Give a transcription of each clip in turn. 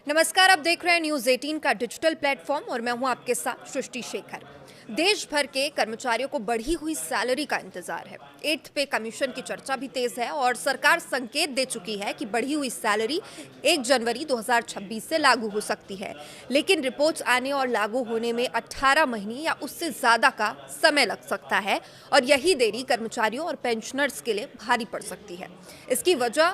नमस्कार, आप देख रहे हैं न्यूज 18 का डिजिटल प्लेटफॉर्म और मैं हूं आपके साथ सृष्टि शेखर। देश भर के कर्मचारियों को बढ़ी हुई सैलरी का इंतजार है। 8th पे कमीशन की चर्चा भी तेज है और सरकार संकेत दे चुकी है कि बढ़ी हुई सैलरी 1 जनवरी 2026 से लागू हो सकती है, लेकिन रिपोर्ट्स आने और लागू होने में 18 महीने या उससे ज्यादा का समय लग सकता है और यही देरी कर्मचारियों और पेंशनर्स के लिए भारी पड़ सकती है। इसकी वजह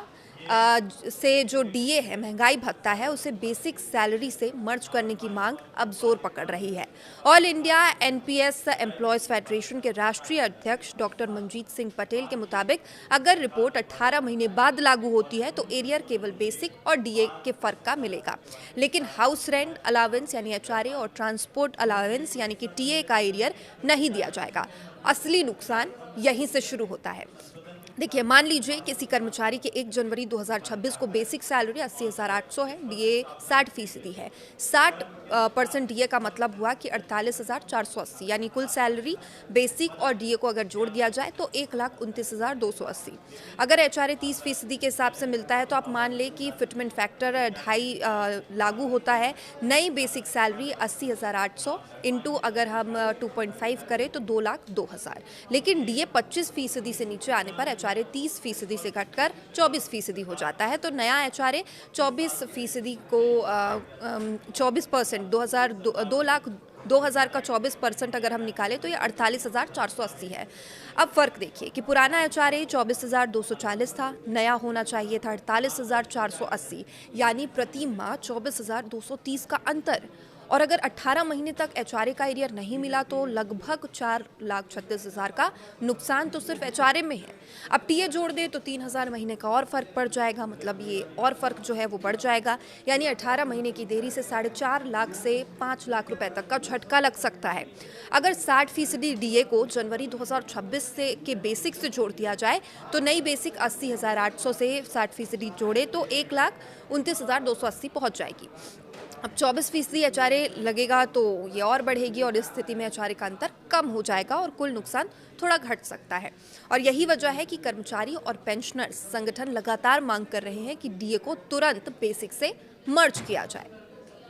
से जो डीए है, महंगाई भत्ता है, उसे बेसिक सैलरी से मर्ज करने की मांग अब जोर पकड़ रही है। All India NPS employees federation के राष्ट्रीय अध्यक्ष डॉक्टर मनजीत सिंह पटेल के मुताबिक अगर रिपोर्ट 18 महीने बाद लागू होती है तो एरियर केवल बेसिक और डीए के फर्क का मिलेगा, लेकिन हाउस रेंट अलावेंस यानी एचआरए और ट्रांसपोर्ट अलावेंस यानी कि टीए का एरियर नहीं दिया जाएगा। असली नुकसान यहीं से शुरू होता है। देखिए, मान लीजिए किसी कर्मचारी के 1 जनवरी 2026 को बेसिक सैलरी 80,800 है, डीए 60% है। 60% डीए का मतलब हुआ कि 48,480, यानी कुल सैलरी बेसिक और डीए को अगर जोड़ दिया जाए तो 1,29,280। अगर एचआरए 30% के हिसाब से मिलता है तो आप मान लें कि फिटमेंट फैक्टर 2.5 लागू होता है। नई बेसिक सैलरी 80,800 इंटू अगर हम 2.5 करें तो 2,02,000, लेकिन डीए 25% से नीचे आने पर एचआरए 30% से घटकर 24% हो जाता है। तो नया एचआरए 24% को 24% 2,02,000 का 24% अगर हम निकालें तो ये 48,480 है। अब फर्क देखिए कि पुराना एचआरए 24,240 था, नया होना चाहिए था 48,480, यानी प्रति माह 24,230 का अंतर। और अगर 18 महीने तक एचआरए का एरियर नहीं मिला तो लगभग 4,36,000 का नुकसान तो सिर्फ एचआरए में है। अब टीए जोड़ दे तो 3,000 महीने का और फर्क पड़ जाएगा, मतलब ये और फर्क जो है वो बढ़ जाएगा, यानी 18 महीने की देरी से 4.5 लाख से 5 लाख रुपए तक का झटका लग सकता है। अगर 60% डीए को जनवरी 2026 से के बेसिक से जोड़ दिया जाए तो नई बेसिक 80,800 से 60% जोड़े तो 1,29,280 पहुंच जाएगी। अब 24% एचआरए लगेगा तो ये और बढ़ेगी और इस स्थिति में एचआरए का अंतर कम हो जाएगा और कुल नुकसान थोड़ा घट सकता है। और यही वजह है कि कर्मचारी और पेंशनर्स संगठन लगातार मांग कर रहे हैं कि डीए को तुरंत बेसिक से मर्ज किया जाए।